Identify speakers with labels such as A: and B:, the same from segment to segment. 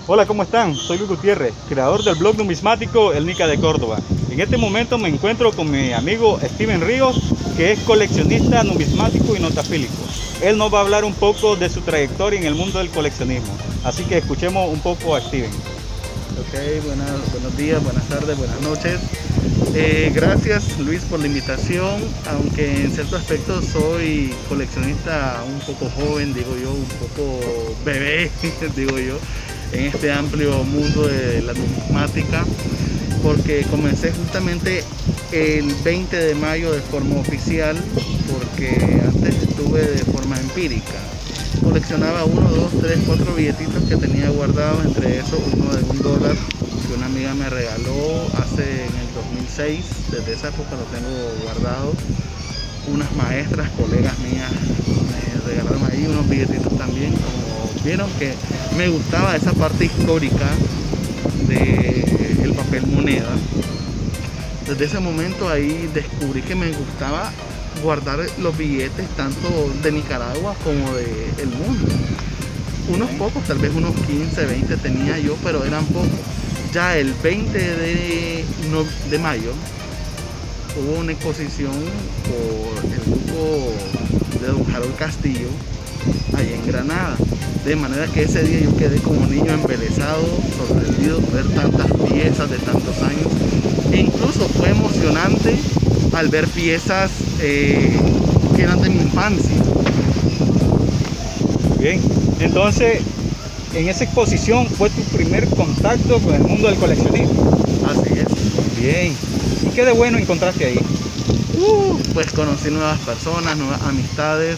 A: Hola, ¿cómo están? Soy Luis Gutiérrez, creador del blog numismático El Nica de Córdoba. En este momento me encuentro con mi amigo Steven Ríos, que es coleccionista numismático y notafílico. Él nos va a hablar un poco de su trayectoria en el mundo del coleccionismo. Así que escuchemos un poco a Steven.
B: Ok, buenos días, buenas tardes, buenas noches. Gracias Luis por la invitación, aunque en cierto aspecto soy coleccionista un poco joven, digo yo, un poco bebé, digo yo, en este amplio mundo de la numismática, porque comencé justamente el 20 de mayo de forma oficial, porque antes estuve de forma empírica. Coleccionaba 1, 2, 3, 4 billetitos que tenía guardados, entre esos uno de $1 que una amiga me regaló hace en el 2006, desde esa época lo tengo guardado. Unas maestras, colegas mías, me regalaron ahí unos billetitos también, como vieron que me gustaba esa parte histórica del papel moneda. Desde ese momento ahí descubrí que me gustaba guardar los billetes tanto de Nicaragua como del mundo. Unos pocos, tal vez unos 15, 20 tenía yo, pero eran pocos. Ya el 20 de mayo hubo una exposición por el grupo de don Harold Castillo allá en Granada, de manera que ese día yo quedé como niño embelesado, sorprendido ver tantas piezas de tantos años, e incluso fue emocionante al ver piezas que eran de mi infancia.
A: Bien, entonces en esa exposición fue tu primer contacto con el mundo del coleccionismo.
B: Así es.
A: Bien, ¿y qué de bueno encontraste ahí?
B: Pues conocí nuevas personas, nuevas amistades,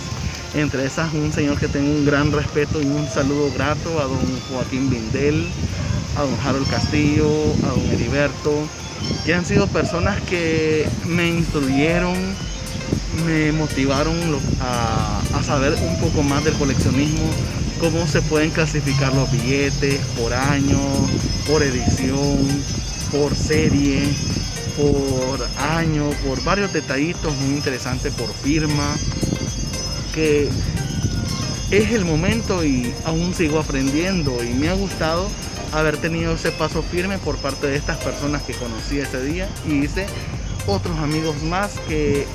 B: entre esas un señor que tengo un gran respeto y un saludo grato, a don Joaquín Bindel, a don Harold Castillo, a don Heriberto, que han sido personas que me instruyeron, me motivaron a saber un poco más del coleccionismo, cómo se pueden clasificar los billetes por año, por edición, por serie, por año, por varios detallitos muy interesantes, por firma, que es el momento y aún sigo aprendiendo, y me ha gustado haber tenido ese paso firme por parte de estas personas que conocí ese día, y hice otros amigos más que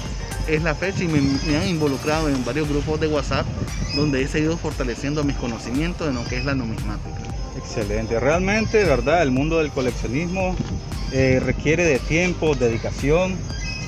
B: es la fecha, y me han involucrado en varios grupos de WhatsApp donde he seguido fortaleciendo mis conocimientos en lo que es la numismática.
A: Excelente, realmente, ¿verdad? El mundo del coleccionismo requiere de tiempo, dedicación,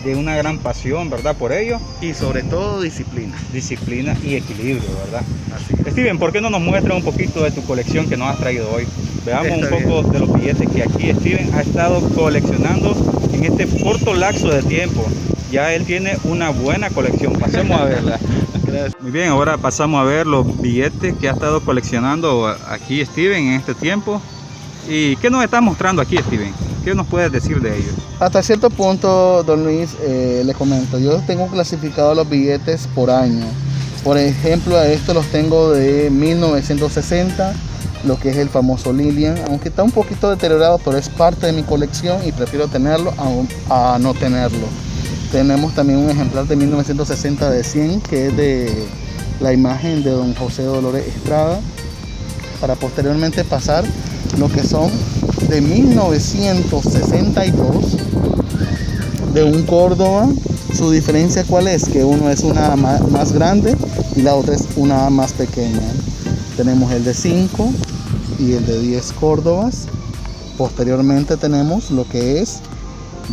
A: de una gran pasión, ¿verdad? Por ello.
B: Y sobre todo disciplina.
A: Disciplina y equilibrio, ¿verdad?
B: Así es.
A: Steven, ¿por qué no nos muestras un poquito de tu colección que nos has traído hoy? Veamos
B: Está
A: un poco
B: bien.
A: de los billetes que aquí Steven ha estado coleccionando en este corto lapso de tiempo. Ya él tiene una buena colección, pasemos a verla.
B: Gracias.
A: Muy bien, ahora pasamos a ver los billetes que ha estado coleccionando aquí Steven en este tiempo. ¿Y qué nos está mostrando aquí, Steven? ¿Qué nos puedes decir de ellos?
B: Hasta cierto punto, don Luis, le comento, yo tengo clasificado los billetes por año. Por ejemplo, a estos los tengo de 1960, lo que es el famoso Lilian, aunque está un poquito deteriorado, pero es parte de mi colección y prefiero tenerlo a no tenerlo. Tenemos también un ejemplar de 1960 de 100, que es de la imagen de don José Dolores Estrada, para posteriormente pasar lo que son de 1962 de un Córdoba. Su diferencia cuál es, que uno es una más grande y la otra es una más pequeña. Tenemos el de 5 y el de 10 Córdobas. Posteriormente tenemos lo que es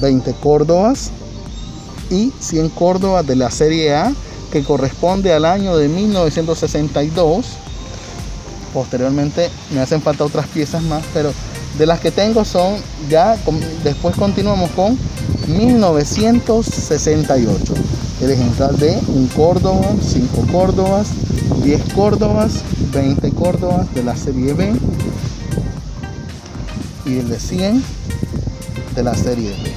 B: 20 Córdobas y 100 Córdobas de la serie A, que corresponde al año de 1962. Posteriormente me hacen falta otras piezas más, pero de las que tengo son ya, después continuamos con 1968, el ejemplar de un Córdoba, 5 Córdobas, 10 Córdobas, 20 Córdobas de la serie B y el de 100 de la serie B.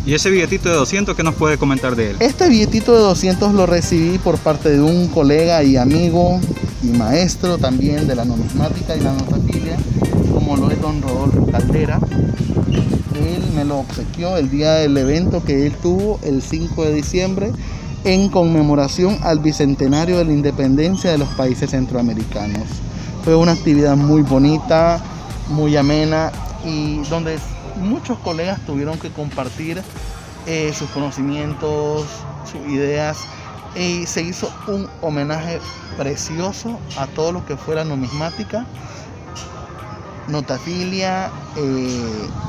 A: ¿Y ese billetito de 200 qué nos puede comentar de él?
B: Este billetito de 200 lo recibí por parte de un colega y amigo y maestro también de la numismática y la notafilia, como lo es don Rodolfo Caldera. Él me lo obsequió el día del evento que él tuvo el 5 de diciembre en conmemoración al bicentenario de la independencia de los países centroamericanos. Fue una actividad muy bonita, muy amena y donde muchos colegas tuvieron que compartir sus conocimientos, sus ideas, y se hizo un homenaje precioso a todo lo que fuera numismática, notafilia,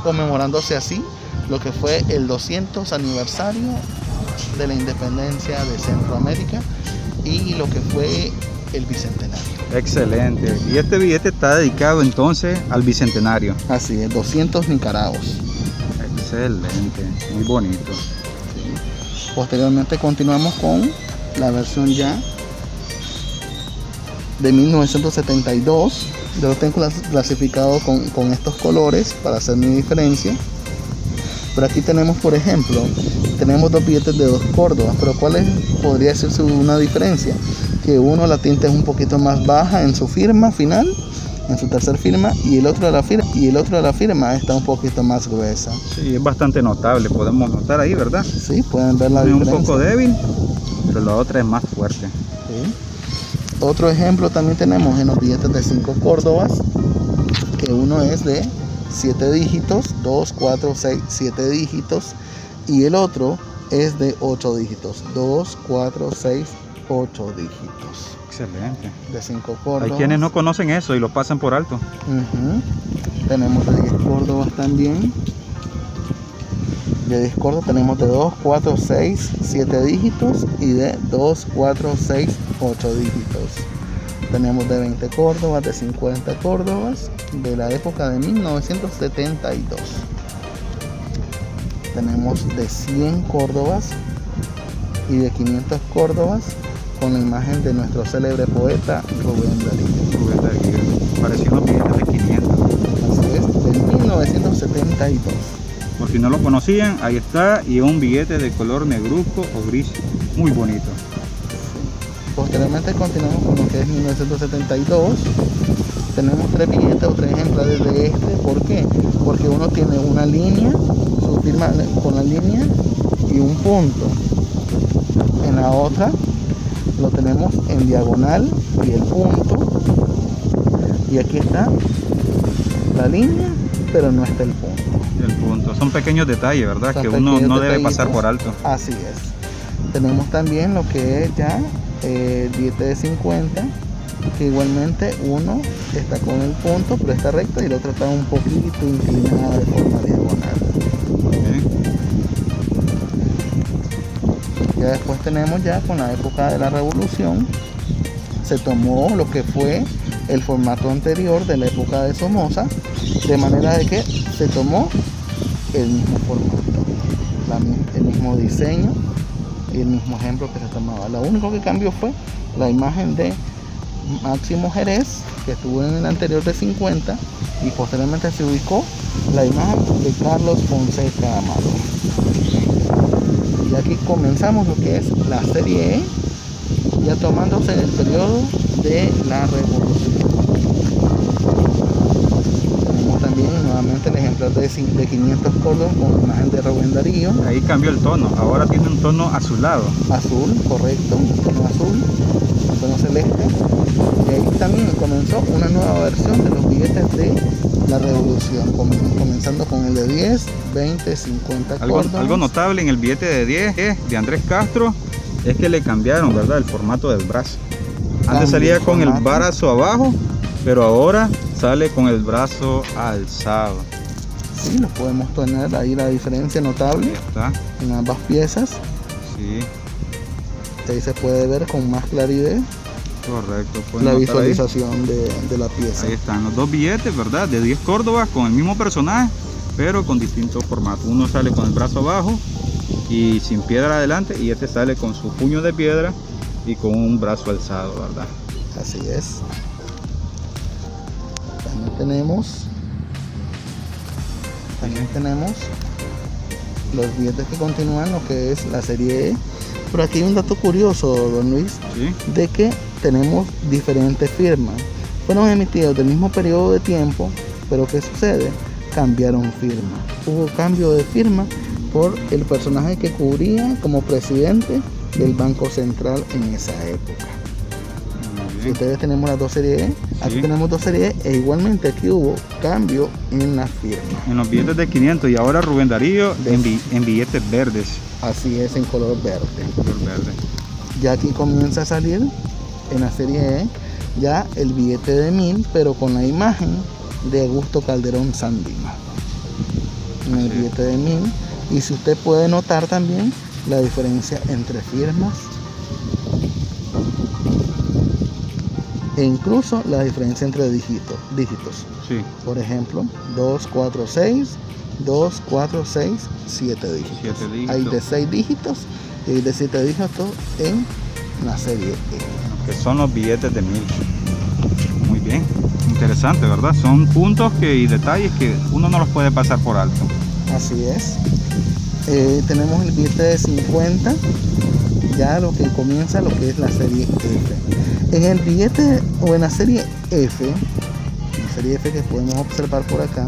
B: conmemorándose así lo que fue el 200 aniversario de la independencia de Centroamérica y lo que fue el bicentenario.
A: Excelente. Y este billete está dedicado entonces al bicentenario.
B: Así es, 200 nicaragos.
A: Excelente, muy bonito.
B: Sí. Posteriormente continuamos con la versión ya de 1972. Yo lo tengo clasificado con estos colores para hacer mi diferencia. Pero aquí tenemos, por ejemplo, tenemos dos billetes de 2 córdobas, pero ¿cuál podría ser una diferencia? Que uno la tinta es un poquito más baja en su firma final, en su tercer firma, y el otro de la firma está un poquito más gruesa.
A: Sí, es bastante notable, podemos notar ahí, ¿verdad?
B: Sí, pueden ver la diferencia.
A: Es un poco débil, pero la otra es más fuerte.
B: Sí. Otro ejemplo también tenemos en los billetes de 5 córdobas, que uno es de 7 dígitos, 2, 4, 6, 7 dígitos, y el otro es de 8 dígitos, 2, 4, 6, 8 dígitos.
A: Excelente.
B: De 5 córdobas.
A: Hay quienes no conocen eso y lo pasan por alto.
B: Tenemos de 10 córdobas también. De 10 córdobas tenemos de 2, 4, 6, 7 dígitos y de 2, 4, 6, 8 dígitos. Tenemos de 20 córdobas, de 50 córdobas, de la época de 1972. Tenemos de 100 córdobas y de 500 córdobas con la imagen de nuestro célebre poeta Rubén Darío.
A: Parecían los billetes de 500.
B: Así es, de 1972.
A: Por si no lo conocían, ahí está, y un billete de color negruzco o gris, muy bonito.
B: Posteriormente continuamos con lo que es 1972. Tenemos 3 billetes o 3 ejemplares de este. ¿Por qué? Porque uno tiene una línea, su firma con la línea y un punto. En la otra lo tenemos en diagonal y el punto. Y aquí está la línea, pero no está el punto.
A: El punto. Son pequeños detalles, ¿verdad?
B: Son
A: que uno no debe
B: detallitos.
A: pasar por alto.
B: Así es. Tenemos también lo que es ya el billete de 50, que igualmente uno está con el punto, pero está recto, y el otro está un poquito inclinado de forma diagonal. Ya después tenemos ya con la época de la Revolución, se tomó lo que fue el formato anterior de la época de Somoza, de manera de que se tomó el mismo formato, el mismo diseño y el mismo ejemplo que se tomaba. Lo único que cambió fue la imagen de Máximo Jerez, que estuvo en el anterior de 50, y posteriormente se ubicó la imagen de Carlos Fonseca Amado. Y aquí comenzamos lo que es la serie E, ya tomándose el periodo de la Revolución. Tenemos también nuevamente el ejemplar de 500 córdobas con imagen de Rubén Darío.
A: Ahí cambió el tono, ahora tiene un tono azulado.
B: Azul, correcto, un tono azul, un tono celeste. Y ahí también comenzó una nueva versión de los billetes de la Revolución, comenzando con el de 10, 20, 50 córdobas.
A: Algo notable en el billete de 10 de Andrés Castro es que le cambiaron, ¿verdad?, el formato del brazo. Antes salía con el brazo abajo, pero ahora sale con el brazo alzado.
B: Sí, lo podemos tener ahí la diferencia notable.
A: Ahí está.
B: En ambas piezas.
A: Sí.
B: Ahí se puede ver con más claridad.
A: Correcto.
B: La visualización de la pieza.
A: Ahí están los dos billetes, ¿verdad? De 10 córdobas con el mismo personaje, pero con distintos formatos. Uno sale con el brazo abajo y sin piedra adelante, y este sale con su puño de piedra y con un brazo alzado, ¿verdad?
B: Así es. También tenemos los billetes que continúan lo que es la serie E. Pero aquí hay un dato curioso, don Luis,
A: ¿sí?,
B: de que tenemos diferentes firmas. Fueron emitidos del mismo periodo de tiempo, pero ¿qué sucede? Cambiaron firma. Hubo cambio de firma por el personaje que cubría como presidente del Banco Central en esa época. Aquí ustedes tenemos las dos series E, aquí
A: Sí.
B: tenemos dos series E, e igualmente aquí hubo cambio en la firma.
A: En los billetes de 500 y ahora Rubén Darío en billetes verdes.
B: Así es, en color verde.
A: Color verde.
B: Ya aquí comienza a salir en la serie E ya el billete de 1000, pero con la imagen de Augusto Calderón Sandino en el
A: Así.
B: billete de 1000. Y si usted puede notar también la diferencia entre firmas e incluso la diferencia entre dígitos.
A: Sí,
B: Por ejemplo, 246, 246, 7 dígitos.
A: 7 dígitos.
B: Hay de 6 dígitos y hay de 7 dígitos en la serie E.
A: Que son los billetes de 1000. Muy bien, interesante, ¿verdad? Son puntos y detalles que uno no los puede pasar por alto.
B: Así es. Tenemos el billete de 50, ya lo que comienza lo que es la serie F. En el billete o en la serie F, la serie F que podemos observar por acá,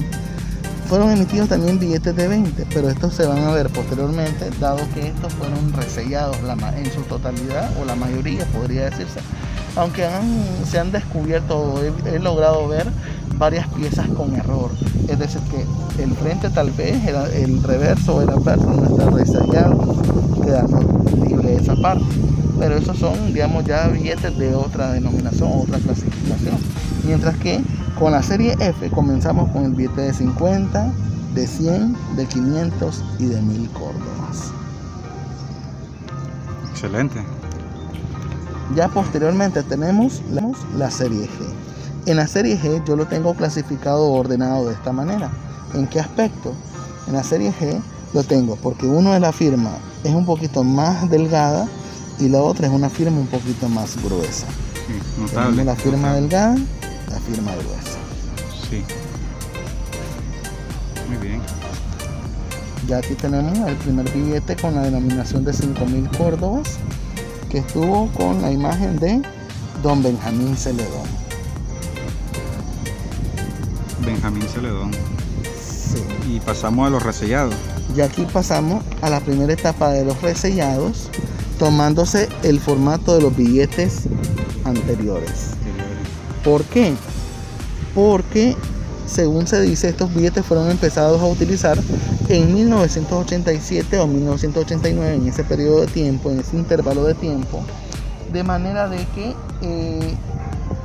B: fueron emitidos también billetes de 20, pero estos se van a ver posteriormente, dado que estos fueron resellados en su totalidad, o la mayoría podría decirse, aunque se han descubierto, he logrado ver varias piezas con error, es decir que el frente tal vez, el reverso o el anverso no está resellado, quedando libre esa parte, pero esos son, digamos, ya billetes de otra denominación, otra clasificación, mientras que con la serie F comenzamos con el billete de 50, de 100, de 500 y de 1000 córdobas.
A: Excelente.
B: Ya posteriormente tenemos la serie G. En la serie G yo lo tengo clasificado o ordenado de esta manera. ¿En qué aspecto? En la serie G lo tengo porque uno de la firma es un poquito más delgada y la otra es una firma un poquito más gruesa.
A: Sí, notable.
B: Tenemos la firma
A: notable.
B: delgada, la firma gruesa.
A: Sí. Muy bien.
B: Ya aquí tenemos el primer billete con la denominación de 5000 córdobas, que estuvo con la imagen de Don Benjamín Celedón.
A: Benjamín Celedón.
B: Sí.
A: Y pasamos a los resellados.
B: Y aquí pasamos a la primera etapa de los resellados, tomándose el formato de los billetes anteriores. ¿Por qué? Porque, según se dice, estos billetes fueron empezados a utilizar en 1987 o 1989, en ese periodo de tiempo, en ese intervalo de tiempo, de manera de que,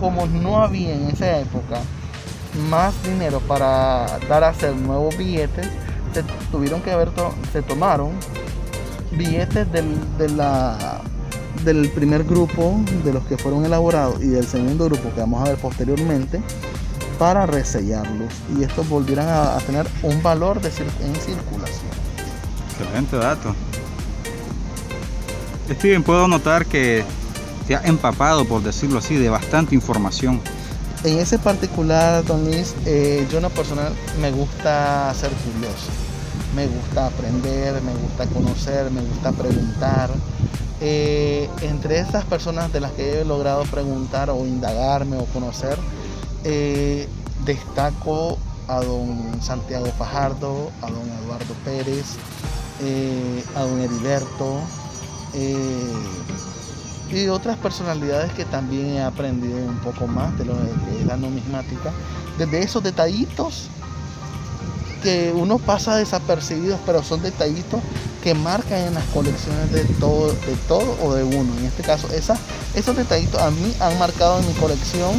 B: como no había en esa época más dinero para dar a hacer nuevos billetes, se tomaron billetes del primer grupo de los que fueron elaborados y del segundo grupo que vamos a ver posteriormente para resellarlos y estos volvieran a tener un valor en circulación.
A: Excelente dato. Steven, puedo notar que te ha empapado, por decirlo así, de bastante información.
B: En ese particular, don Luis, yo en lo personal me gusta ser curioso, me gusta aprender, me gusta conocer, me gusta preguntar. Entre esas personas de las que he logrado preguntar o indagarme o conocer, destaco a don Santiago Fajardo, a don Eduardo Pérez, a don Heriberto y otras personalidades que también he aprendido un poco más de lo que es la numismática, desde esos detallitos que uno pasa desapercibidos, pero son detallitos que marcan en las colecciones de todo o de uno. En este caso, esos detallitos a mí han marcado en mi colección,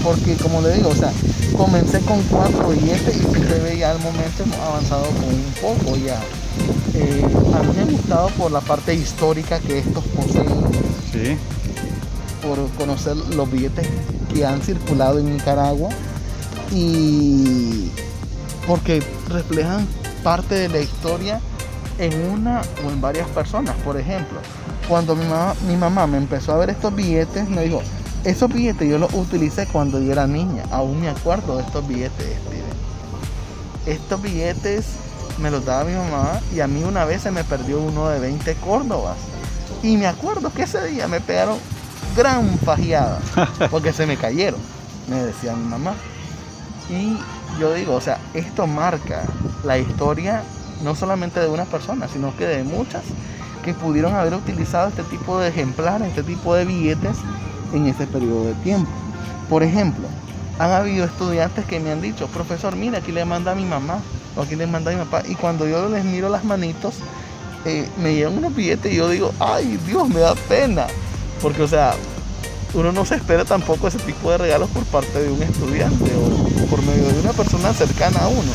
B: porque como le digo, o sea, comencé con 4 billetes y si se ve ya al momento hemos avanzado con un poco ya. A mí me ha gustado por la parte histórica que estos poseen,
A: Sí.
B: por conocer los billetes que han circulado en Nicaragua y porque reflejan parte de la historia en una o en varias personas. Por ejemplo, cuando mi mamá me empezó a ver estos billetes, me dijo, esos billetes yo los utilicé cuando yo era niña, aún me acuerdo de estos billetes, Steven. Estos billetes me los daba mi mamá y a mí una vez se me perdió uno de 20 córdobas y me acuerdo que ese día me pegaron gran fajeada porque se me cayeron, me decía mi mamá. Y yo digo, o sea, esto marca la historia no solamente de una persona, sino que de muchas que pudieron haber utilizado este tipo de ejemplares, este tipo de billetes en ese periodo de tiempo. Por ejemplo, han habido estudiantes que me han dicho, profesor, mira, aquí le manda a mi mamá, o aquí le manda a mi papá, y cuando yo les miro las manitos, me llegan unos billetes y yo digo, ay Dios, me da pena, porque o sea, uno no se espera tampoco ese tipo de regalos por parte de un estudiante o por medio de una persona cercana a uno.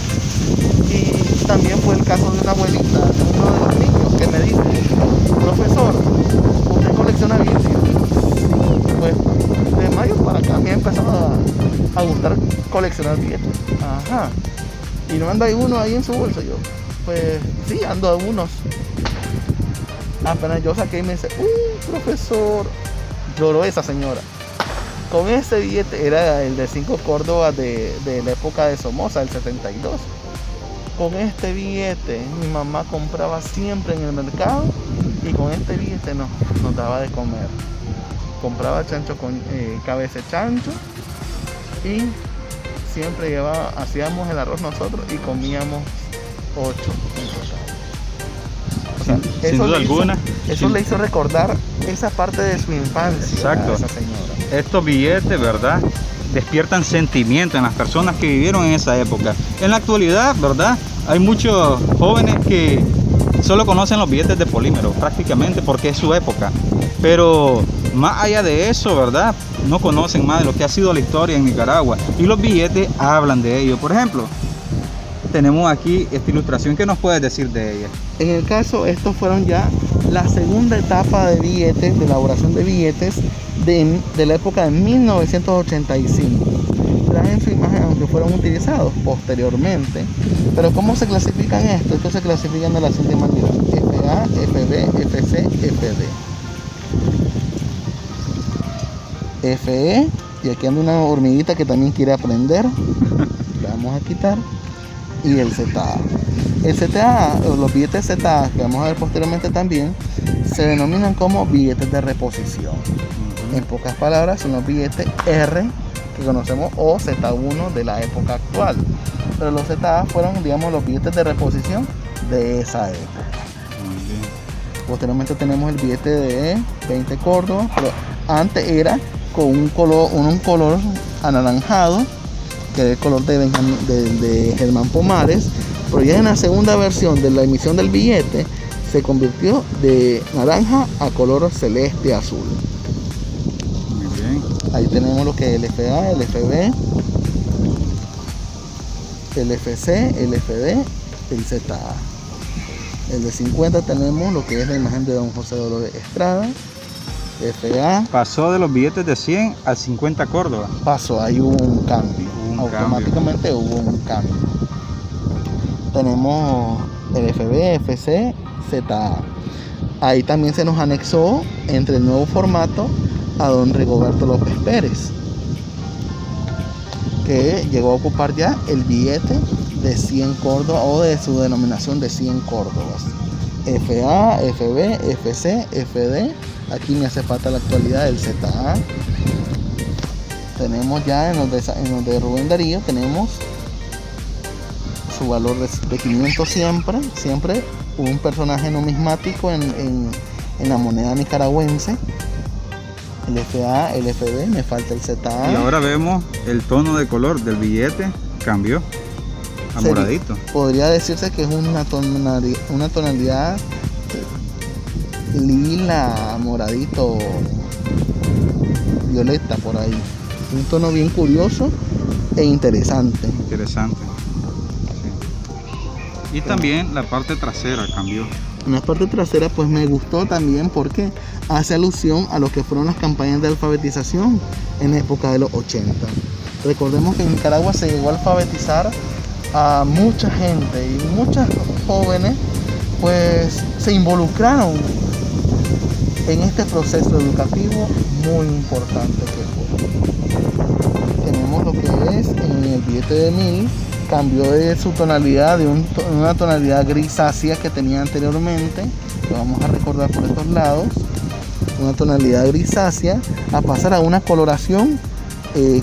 B: Y también fue el caso de una abuelita, de uno de los niños, que me dice, profesor, ¿usted colecciona billetes? Pues de mayo para acá me ha empezado a gustar coleccionar billetes. Ajá. ¿Y no anda uno ahí en su bolsa? Yo, pues sí, ando a unos. Apenas yo saqué y me dice, profesor, lloró esa señora. Con ese billete, era el de 5 córdobas de la época de Somoza, el 72. Con este billete mi mamá compraba siempre en el mercado y con este billete nos daba de comer. Compraba chancho con cabeza de chancho y siempre hacíamos el arroz nosotros y comíamos 8 en total. O sea,
A: sin duda alguna.
B: Eso le hizo recordar esa parte de su infancia.
A: Exacto.
B: A esa señora.
A: Estos billetes, ¿verdad?, despiertan sentimiento en las personas que vivieron en esa época. En la actualidad, ¿verdad?, hay muchos jóvenes que solo conocen los billetes de polímero, prácticamente porque es su época. Pero más allá de eso, ¿verdad?, no conocen más de lo que ha sido la historia en Nicaragua. Y los billetes hablan de ello. Por ejemplo, tenemos aquí esta ilustración. ¿Qué nos puedes decir de ella?
B: En el caso, estos fueron ya la segunda etapa de billetes, de elaboración de billetes de la época de 1985. Traen su imagen, aunque fueron utilizados posteriormente. Pero ¿cómo se clasifican esto? Estos se clasifican de la siguiente manera: FA, FB, FC, FD. FE, y aquí anda una hormiguita que también quiere aprender. La vamos a quitar. Y el ZA. El ZA, o los billetes ZA, que vamos a ver posteriormente también, se denominan como billetes de reposición. En pocas palabras, son los billetes R que conocemos, o Z1 de la época actual. Pero los ZA fueron, digamos, los billetes de reposición de esa época. Posteriormente tenemos el billete de 20 córdobas, pero antes era con un color anaranjado, que era el color de Germán Pomares, pero ya en la segunda versión de la emisión del billete se convirtió de naranja a color celeste azul.
A: Muy bien.
B: Ahí tenemos lo que es el FA, el FB, el FC, el FD, el ZA. El de 50 tenemos lo que es la imagen de don José Dolores Estrada. FA.
A: Pasó de los billetes de 100 a 50 córdobas.
B: Pasó, ahí hubo un cambio. Automáticamente hubo un cambio. Tenemos el FB, FC, ZA. Ahí también se nos anexó entre el nuevo formato a don Rigoberto López Pérez, que llegó a ocupar ya el billete de 100 córdobas, o de su denominación de 100 córdobas. FA, FB, FC, FD. Aquí me hace falta la actualidad del ZA. Tenemos ya en los de Rubén Darío, tenemos su valor de 500 siempre un personaje numismático en la moneda nicaragüense. El FA, el FB, me falta el ZA.
A: Y ahora vemos el tono de color del billete cambió a moradito.
B: Podría decirse que es una tonalidad lila, moradito, violeta por ahí. Un tono bien curioso e interesante.
A: Interesante. Sí. Y también la parte trasera cambió.
B: En la parte trasera pues me gustó también porque hace alusión a lo que fueron las campañas de alfabetización en la época de los 80. Recordemos que en Nicaragua se llegó a alfabetizar a mucha gente y muchos jóvenes pues se involucraron en este proceso educativo muy importante que fue. Tenemos lo que es en el billete de 1000, cambió de su tonalidad de una tonalidad grisácea que tenía anteriormente, lo vamos a recordar por estos lados, una tonalidad grisácea, a pasar a una coloración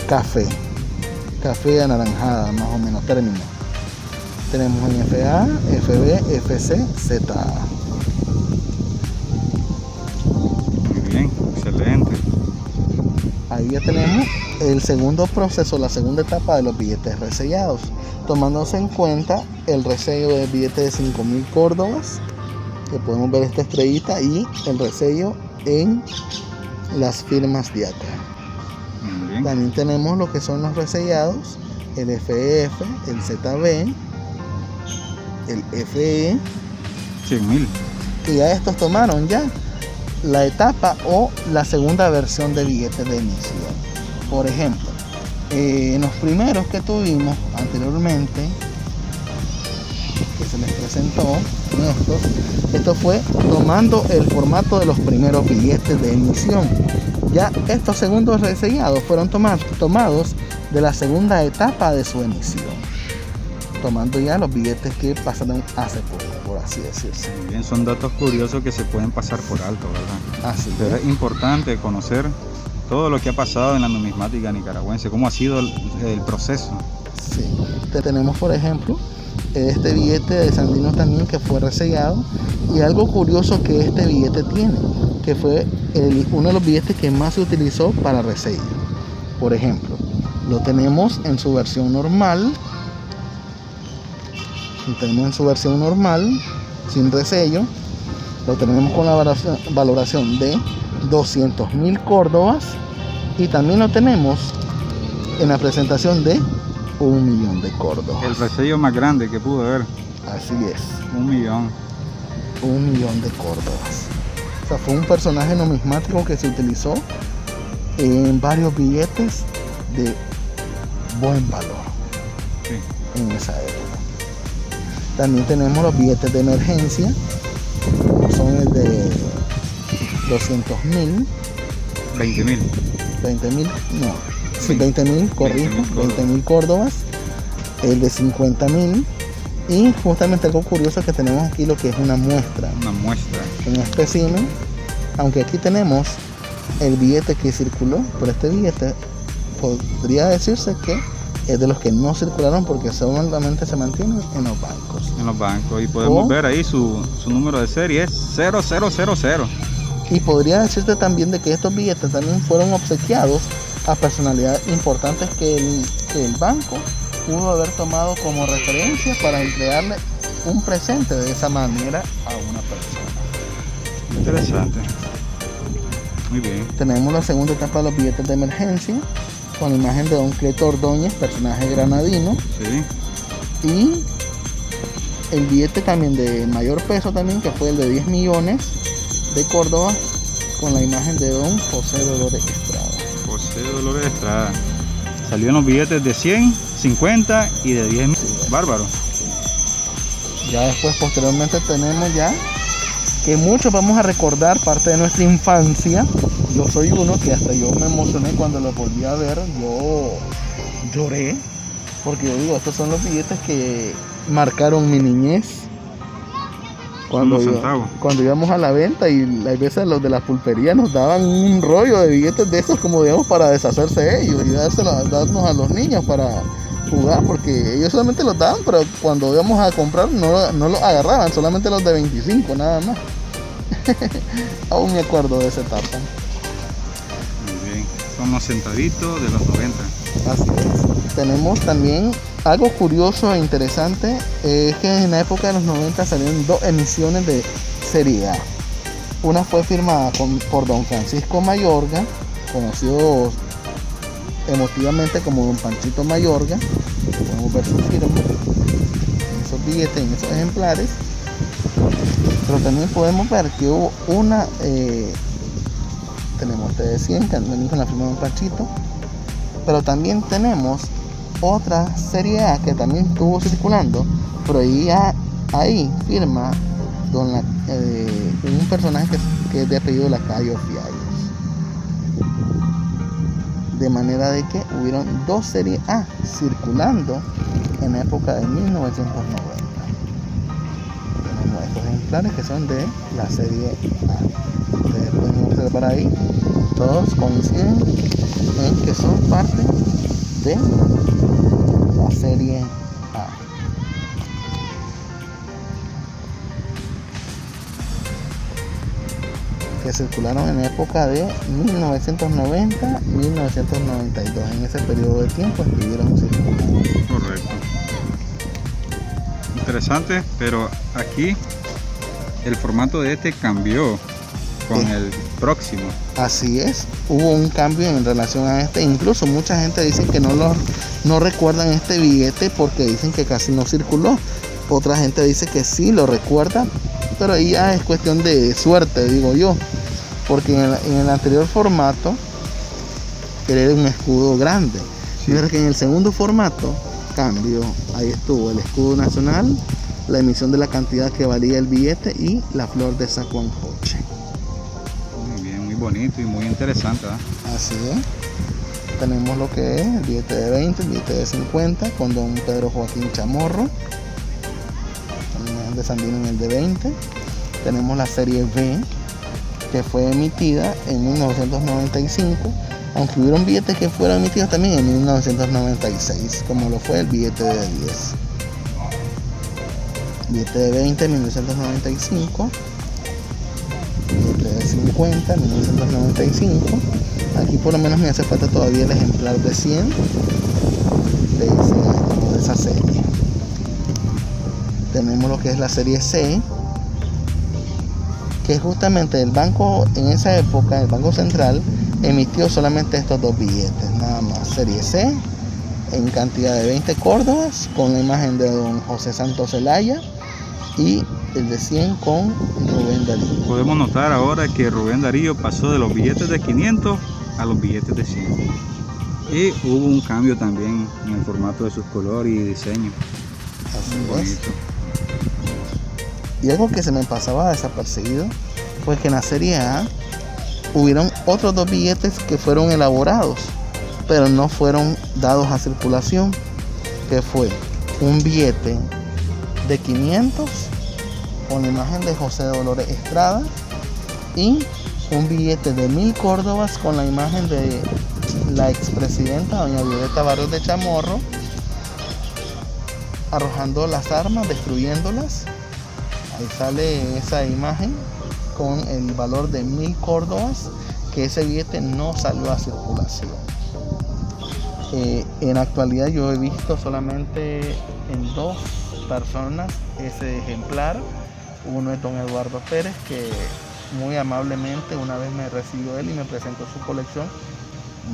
B: café anaranjada, más o menos término. Tenemos en FA, FB, FC, ZA.
A: Muy bien, excelente.
C: ahí ya tenemos el segundo proceso, la segunda etapa de los billetes resellados, tomándose en cuenta el resello del billete de 5.000 córdobas, que podemos ver esta estrellita, y el resello en las firmas de acá.
A: Muy bien.
C: También tenemos lo que son los resellados, el FF, el ZB, el FE,
A: 100.000.
C: y ya estos tomaron ya la etapa o la segunda versión de billetes de emisión. Por ejemplo, en los primeros que tuvimos anteriormente, que se les presentó, esto fue tomando el formato de los primeros billetes de emisión. Ya estos segundos resellados fueron tomados de la segunda etapa de su emisión, tomando ya los billetes que pasaron hace poco, por así decirse.
A: Muy bien, son datos curiosos que se pueden pasar por alto, ¿verdad?
C: Así
A: Pero
C: es.
A: es importante conocer todo lo que ha pasado en la numismática nicaragüense, cómo ha sido el proceso.
C: Sí. Tenemos, por ejemplo, este billete de Sandino también, que fue resellado, y algo curioso que este billete tiene, que fue uno de los billetes que más se utilizó para resello. Por ejemplo, lo tenemos en su versión normal, sin resello. Lo tenemos con la valoración de 200.000 córdobas, y también lo tenemos en la presentación de 1.000.000 de córdobas.
A: El resello más grande que pudo haber,
C: Así es,
A: 1.000.000.
C: 1.000.000 de córdobas. O sea, fue un personaje numismático que se utilizó en varios billetes de buen valor,
A: Sí.
C: en esa época. También tenemos los billetes de emergencia, como son el de 200.000,
A: 20.000.
C: 20.000, no, sí,
A: 20.000,
C: 20.000, corrijo,
A: 20.000
C: 20.000 córdobas, el de 50.000, y justamente algo curioso que tenemos aquí, lo que es una muestra,
A: Una muestra.
C: un espécimen, aunque aquí tenemos el billete que circuló, pero este billete podría decirse que es de los que no circularon, porque solamente se mantienen en los bancos.
A: En los bancos, y podemos
C: O-
A: ver ahí su número de serie es 0000.
C: Y podría decirte también de que estos billetes también fueron obsequiados a personalidades importantes que el banco pudo haber tomado como referencia para entregarle un presente de esa manera a una persona.
A: Interesante. Muy bien.
C: Tenemos la segunda etapa de los billetes de emergencia, con la imagen de Don Cleto Ordóñez, personaje granadino,
A: Sí.
C: y el billete también de mayor peso también, que fue el de 10 millones de Córdoba, con la imagen de Don José Dolores Estrada.
A: José Dolores Estrada. Salió en los billetes de 100, 50 y de 10.
C: Sí.
A: Bárbaro.
C: Ya después, posteriormente, tenemos ya que muchos vamos a recordar parte de nuestra infancia. Yo soy uno que hasta yo me emocioné cuando lo volví a ver. Yo lloré, porque yo digo, estos son los billetes que marcaron mi niñez.
A: Unos centavos.
C: Cuando íbamos a la venta, y a veces los de la pulpería nos daban un rollo de billetes de esos, como digamos, para deshacerse de ellos y darnos a los niños para jugar, porque ellos solamente los daban, pero cuando íbamos a comprar no los agarraban, solamente los de 25 nada más. Aún me acuerdo de esa etapa.
A: Muy bien. Son los centavitos de los 90.
C: Así es. Tenemos también algo curioso e interesante, es que en la época de los 90 salieron dos emisiones de serie A. Una fue firmada por Don Francisco Mayorga, conocido emotivamente como Don Panchito Mayorga. Podemos ver su firma en esos billetes, en esos ejemplares. Pero también podemos ver que hubo una, tenemos de 100, que también con la firma de Don Panchito, pero también tenemos otra serie A que también estuvo circulando, pero ahí firma un personaje que es de apellido Lacayo Fiallos. De manera de que hubieron dos series A circulando en la época de 1990. Tenemos estos ejemplares que son de la serie A. Ustedes pueden observar ahí, todos coinciden en que son parte de la serie A. que circularon en la época de 1990-1992. En ese periodo de tiempo estuvieron circulando.
A: Correcto. Interesante, pero aquí el formato de este cambió con el próximo.
C: Así es, hubo un cambio en relación a este. Incluso mucha gente dice que no recuerdan este billete porque dicen que casi no circuló. Otra gente dice que sí lo recuerda, pero ahí ya es cuestión de suerte, digo yo, porque en el anterior formato era un escudo grande, mientras que en el segundo formato cambió. Ahí estuvo el escudo nacional, la emisión de la cantidad que valía el billete y la flor de Sacuancoche.
A: Muy bien, muy bonito y muy interesante, ¿verdad?
C: Así es. Tenemos lo que es el billete de 20, el billete de 50 con don Pedro Joaquín Chamorro, de Sandino en el de 20. Tenemos la serie B, que fue emitida en 1995, aunque hubieron billetes que fueron emitidos también en 1996, como lo fue el billete de 10. Billete de 20 en 1995, billete de 50 en 1995. Aquí por lo menos me hace falta todavía el ejemplar de 100 de esa serie. Tenemos lo que es la serie C, que justamente el banco en esa época, el Banco Central, emitió solamente estos dos billetes, nada más. Serie C en cantidad de 20 córdobas con la imagen de don José Santos Zelaya y el de 100 con Rubén Darío.
A: Podemos notar ahora que Rubén Darío pasó de los billetes de 500 a los billetes de 100. Y hubo un cambio también en el formato de sus colores y diseño.
C: Así
A: Muy
C: es.
A: bonito.
C: Y algo que se me pasaba desapercibido fue que en la serie A hubieron otros dos billetes que fueron elaborados, pero no fueron dados a circulación, que fue un billete de 500 con la imagen de José Dolores Estrada y un billete de 1000 córdobas con la imagen de la expresidenta doña Violeta Barrios de Chamorro arrojando las armas, destruyéndolas. Ahí sale esa imagen con el valor de 1000 córdobas, que ese billete no salió a circulación. En la actualidad yo he visto solamente en 2 personas ese ejemplar. Uno es don Eduardo Pérez, que muy amablemente una vez me recibió él y me presentó su colección,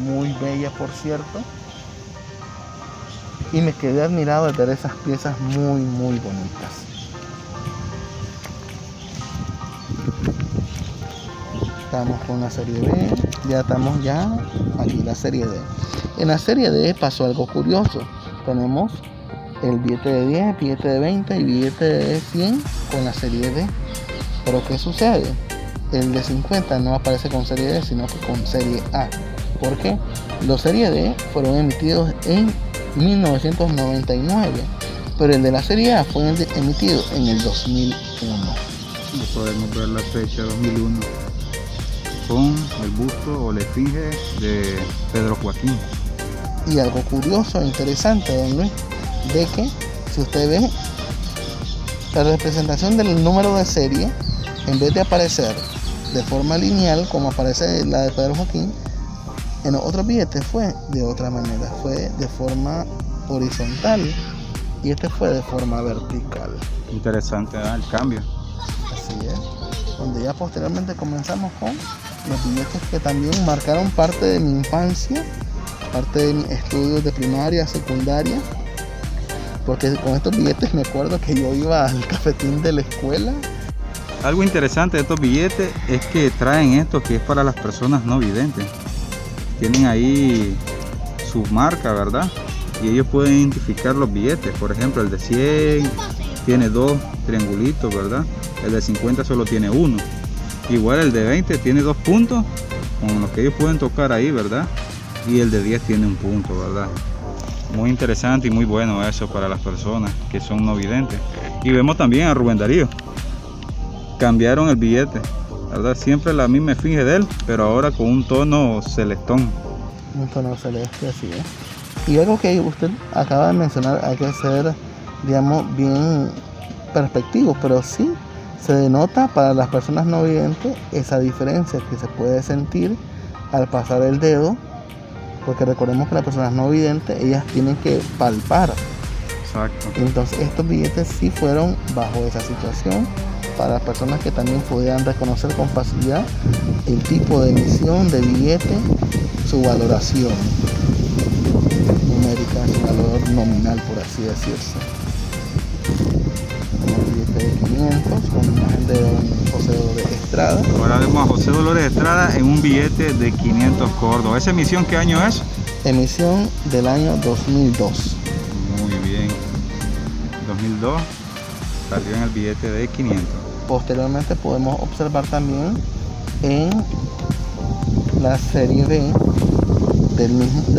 C: muy bella por cierto, y me quedé admirado de ver esas piezas muy bonitas. Estamos con la serie B, ya estamos aquí la serie D. En la serie D pasó algo curioso. Tenemos el billete de 10, billete de 20 y billete de 100 con la serie D. Pero ¿qué sucede? El de 50 no aparece con serie D, sino que con serie A. ¿Por qué? Los serie D fueron emitidos en 1999, pero el de la serie A fue emitido en el 2001.
A: Y podemos ver la fecha 2001 con el busto o la esfinge de Pedro Joaquín.
C: Y algo curioso e interesante, don Luis, de que si usted ve la representación del número de serie, en vez de aparecer de forma lineal como aparece la de Pedro Joaquín, en los otros billetes fue de otra manera, fue de forma horizontal y este fue de forma vertical.
A: Interesante, ¿verdad? El cambio.
C: Así es, donde ya posteriormente comenzamos con los billetes que también marcaron parte de mi infancia, parte de mis estudios de primaria, secundaria, porque con estos billetes me acuerdo que yo iba al cafetín de la escuela.
A: Algo interesante de estos billetes es que traen esto que es para las personas no videntes. Tienen ahí su marca, ¿verdad? Y ellos pueden identificar los billetes. Por ejemplo, el de 100 tiene 2 triangulitos, ¿verdad? El de 50 solo tiene 1. Igual el de 20 tiene 2 puntos con los que ellos pueden tocar ahí, ¿verdad? Y el de 10 tiene 1 punto, ¿verdad? Muy interesante y muy bueno eso para las personas que son no videntes. Y vemos también a Rubén Darío. Cambiaron el billete, ¿verdad? Siempre la misma esfinge de él, pero ahora con un tono celestón.
C: Un tono celeste, así es. Y algo que usted acaba de mencionar, hay que ser, digamos, bien perspectivos, pero sí Se denota para las personas no videntes esa diferencia que se puede sentir al pasar el dedo, porque recordemos que las personas no videntes, ellas tienen que palpar.
A: Exacto.
C: Entonces estos billetes sí fueron bajo esa situación para las personas que también pudieran reconocer con facilidad el tipo de emisión de billete, su valoración numérica, su valor nominal, por así decirse. Un billete de 500 con imagen de don José Dolores Estrada.
A: Ahora vemos a José Dolores Estrada en un billete de 500 Córdoba. ¿Esa emisión qué año es?
C: Emisión del año 2002.
A: Muy bien. 2002 salió en el billete de 500.
C: Posteriormente podemos observar también en la serie B de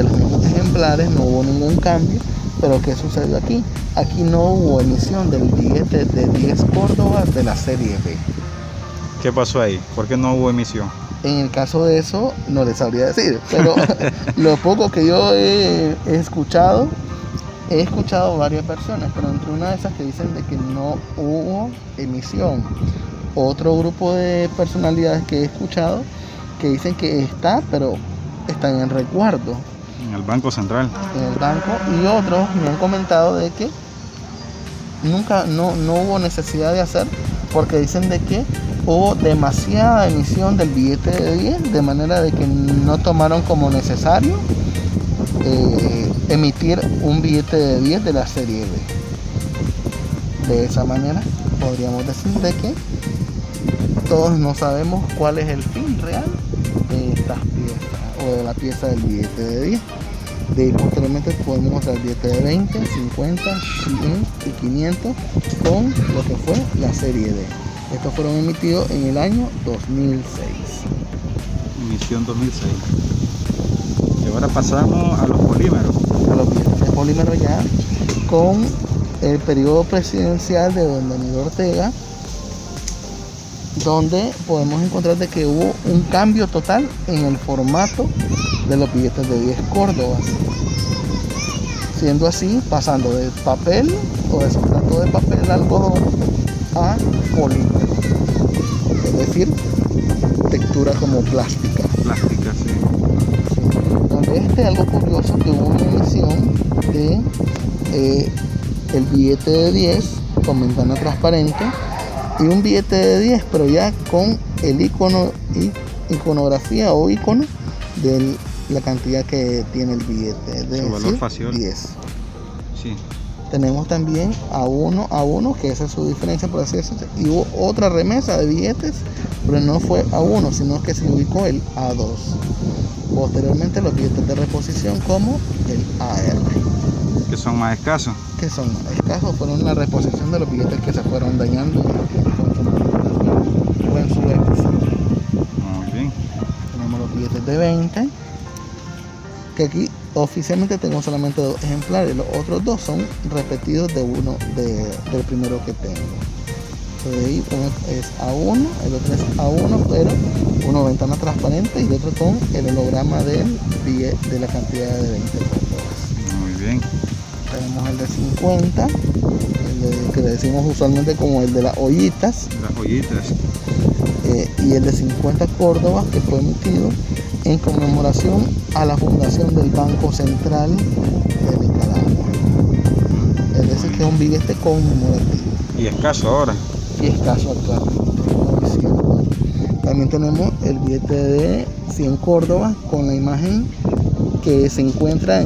C: los mismos ejemplares, no hubo ningún cambio, pero ¿qué sucedió aquí? Aquí no hubo emisión del billete de 10 Córdobas de la serie B.
A: ¿Qué pasó ahí? ¿Por qué no hubo emisión?
C: En el caso de eso, no les sabría decir, pero lo poco que yo he escuchado varias versiones, pero entre una de esas que dicen de que no hubo emisión. Otro grupo de personalidades que he escuchado que dicen que está, pero están en resguardo
A: En el Banco Central.
C: en el banco, y otros me han comentado de que no hubo necesidad de hacer, porque dicen de que hubo demasiada emisión del billete de 10, de manera de que no tomaron como necesario emitir un billete de 10 de la serie B. De esa manera podríamos decir de que todos no sabemos cuál es el fin real de estas piezas o de la pieza del billete de 10. De ahí posteriormente podemos mostrar el billete de 20, 50, 100 y 500 con lo que fue la serie D. Estos fueron emitidos en el año 2006.
A: Emisión 2006. Y ahora pasamos a los polímeros.
C: A los billetes de polímero ya con el periodo presidencial de don Daniel Ortega, donde podemos encontrar de que hubo un cambio total en el formato de los billetes de 10 Córdobas, siendo así pasando de papel o de sustrato de papel algodón a polímero, es decir, textura como plástica.
A: Plástica, sí.
C: Donde algo curioso que hubo una emisión de el billete de 10 con ventana transparente y un billete de 10 pero ya con el iconografía o icono de la cantidad que tiene el billete, de
A: su valor facial.
C: 10.
A: Sí.
C: Tenemos también A1, que esa es su diferencia, por así decirlo, y hubo otra remesa de billetes, pero no fue A1, sino que se ubicó el A2. Posteriormente los billetes de reposición como el AR,
A: Que son más escasos.
C: que son escasos, fueron la reposición de los billetes que se fueron dañando o en su época.
A: Muy bien.
C: Tenemos los billetes de 20, que aquí oficialmente tengo solamente 2 ejemplares, los otros 2 son repetidos del primero que tengo. Entonces ahí uno es A1, el otro es A1, pero uno ventana transparente y el otro con el holograma del billete de la cantidad de 20 Córdobas.
A: Muy bien.
C: Tenemos el de 50, que le decimos usualmente como el de las ollitas,
A: Las joyitas.
C: y el de 50 Córdobas, que fue emitido en conmemoración a la fundación del Banco Central de Nicaragua. Es decir, que es un billete conmemorativo
A: Y escaso ahora.
C: y escaso actualmente. También tenemos el billete de 100 Córdobas con la imagen que se encuentra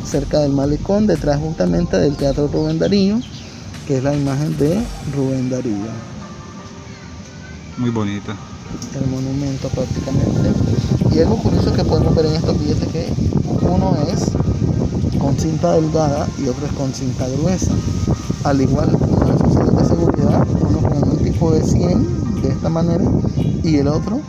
C: cerca del malecón, detrás justamente del Teatro Rubén Darío, que es la imagen de Rubén Darío.
A: Muy bonita.
C: El monumento prácticamente. Y algo curioso que podemos ver en estos billetes, que uno es con cinta delgada y otro es con cinta gruesa. Al igual, uno de sus sellos de seguridad, uno con un tipo de 100 de esta manera y el otro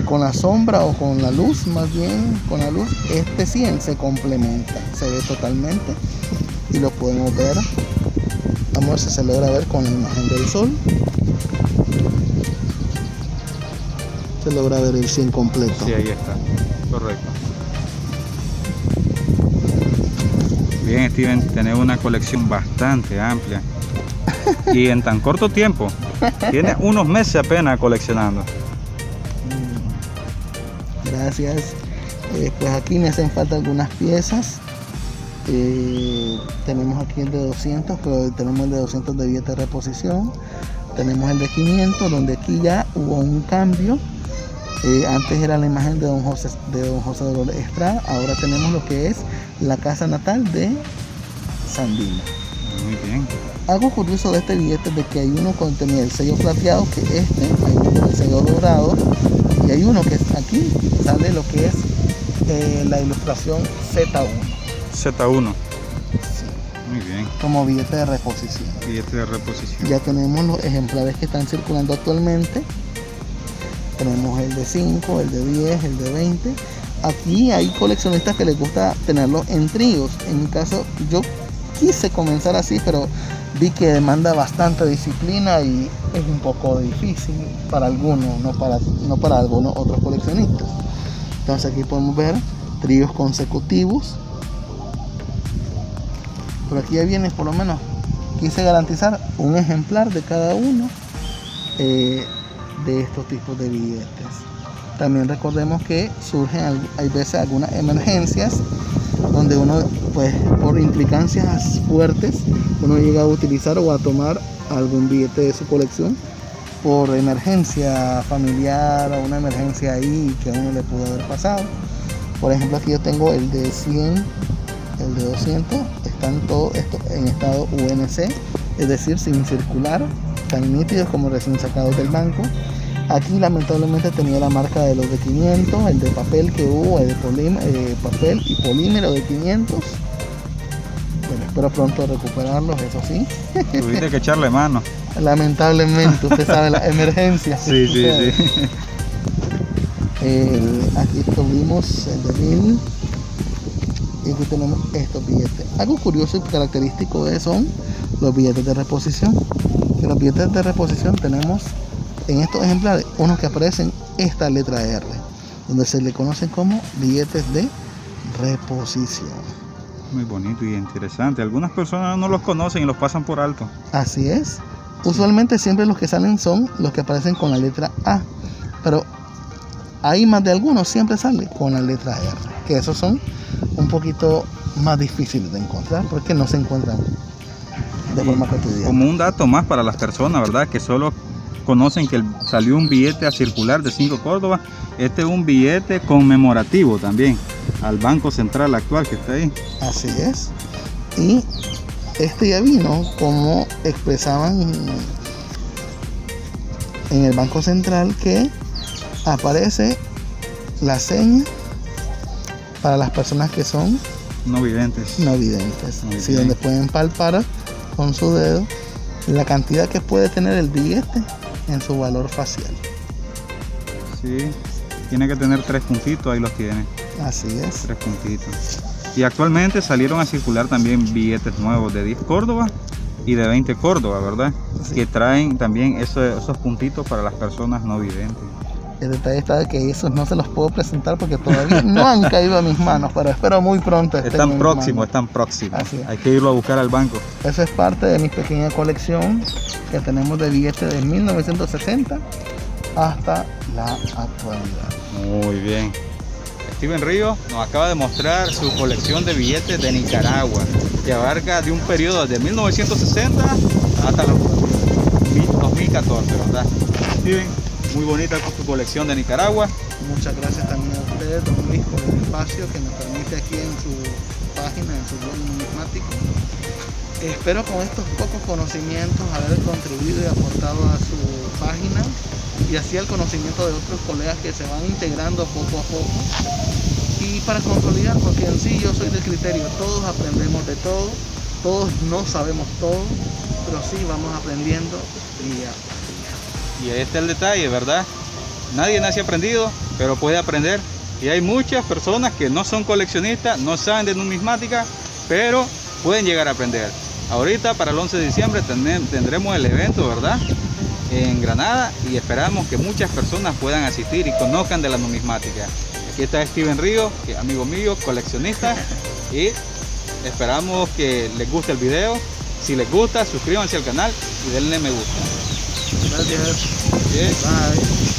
C: con la sombra o con la luz, más bien con la luz, este 100 se complementa, se ve totalmente y lo podemos ver. Vamos a ver si se logra ver con la imagen del sol. Se logra ver el 100 completo.
A: Sí, ahí está. Correcto. Bien, Steven, tenés una colección bastante amplia. Y en tan corto tiempo. Tiene unos meses apenas coleccionando.
C: Gracias. Pues aquí me hacen falta algunas piezas. Tenemos aquí el de 200, pero tenemos el de 200 de billete de reposición. Tenemos el de 500, donde aquí ya hubo un cambio. Antes era la imagen de Don José Dolores Estrada, ahora tenemos lo que es la casa natal de Sandino.
A: Muy bien.
C: Algo curioso de este billete es de que hay uno con tenía el sello plateado, que hay uno con el sello dorado, y hay uno que es aquí, sale lo que es la ilustración Z1.
A: Z1.
C: Sí,
A: Muy bien.
C: como billete de reposición.
A: Billete de reposición.
C: Ya tenemos los ejemplares que están circulando actualmente. Tenemos el de 5, el de 10, el de 20. Aquí hay coleccionistas que les gusta tenerlos en tríos. En mi caso, yo quise comenzar así, pero vi que demanda bastante disciplina y es un poco difícil para algunos, no para algunos otros coleccionistas. Entonces aquí podemos ver tríos consecutivos. Pero aquí ya viene, por lo menos, quise garantizar un ejemplar de cada uno de estos tipos de billetes. También recordemos que surgen, hay veces algunas emergencias donde uno, pues por implicancias fuertes, uno llega a utilizar o a tomar algún billete de su colección por emergencia familiar o una emergencia ahí que a uno le pudo haber pasado. Por ejemplo, aquí yo tengo el de 100, el de 200, están todos estos en estado UNC, es decir, sin circular, tan nítidos como recién sacados del banco. Aquí lamentablemente tenía la marca de los de 500, el de papel que hubo, el de papel y polímero de 500. Bueno, espero pronto recuperarlos, eso sí.
A: Tuviste que echarle mano.
C: Lamentablemente, usted sabe las emergencias.
A: Sí, sí, sí.
C: Aquí tuvimos el de 1000 y aquí tenemos estos billetes. Algo curioso y característico son los billetes de reposición. Que los billetes de reposición tenemos en estos ejemplares unos que aparecen esta letra R, donde se le conocen como billetes de reposición.
A: Muy bonito y interesante. Algunas personas no los conocen y los pasan por alto.
C: Así es. Usualmente siempre los que salen son los que aparecen con la letra A, pero hay más de algunos siempre sale con la letra R, que esos son un poquito más difíciles de encontrar porque no se encuentran de forma cotidiana.
A: Como un dato más para las personas, ¿verdad? Que solo conocen que salió un billete a circular de 5 Córdoba. Este es un billete conmemorativo también al Banco Central actual que está ahí.
C: Así es. Y este ya vino, como expresaban en el Banco Central, que aparece la seña para las personas que son
A: no videntes.
C: No videntes.
A: Muy
C: Sí,
A: bien.
C: donde pueden palpar con su dedo la cantidad que puede tener el billete en su valor facial.
A: Sí, tiene que tener 3 puntitos, ahí los tiene.
C: Así es.
A: 3 puntitos. Y actualmente salieron a circular también billetes nuevos de 10 Córdoba y de 20 Córdoba, ¿verdad?
C: Sí.
A: Que traen también esos puntitos para las personas no videntes.
C: El detalle está de que esos no se los puedo presentar porque todavía no han caído a mis manos, pero espero muy pronto estén en mis manos.
A: Están próximos.
C: Así es.
A: Hay que irlo a buscar al banco.
C: Eso es parte de mi pequeña colección que tenemos de billetes de 1960 hasta la actualidad.
A: Muy bien. Steven Ríos nos acaba de mostrar su colección de billetes de Nicaragua, que abarca de un periodo de 1960 hasta los 2014, ¿verdad? Steven, muy bonita con su colección de Nicaragua.
C: Muchas gracias también a ustedes, don Luis, por el espacio que me permite aquí en su página, en su blog numismático. Espero con estos pocos conocimientos haber contribuido y aportado a su página y así al conocimiento de otros colegas que se van integrando poco a poco y para consolidar, porque en sí yo soy del criterio, todos aprendemos de todo, todos no sabemos todo, pero sí vamos aprendiendo día a día.
A: Y este es el detalle, ¿verdad? Nadie nace aprendido, pero puede aprender. Y hay muchas personas que no son coleccionistas, no saben de numismática, pero pueden llegar a aprender. Ahorita para el 11 de diciembre tendremos el evento, ¿verdad? En Granada, y esperamos que muchas personas puedan asistir y conozcan de la numismática. Aquí está Steven Ríos, que es amigo mío, coleccionista, y esperamos que les guste el video. Si les gusta, suscríbanse al canal y denle me gusta.
B: Gracias.
A: Bien.
B: Bye.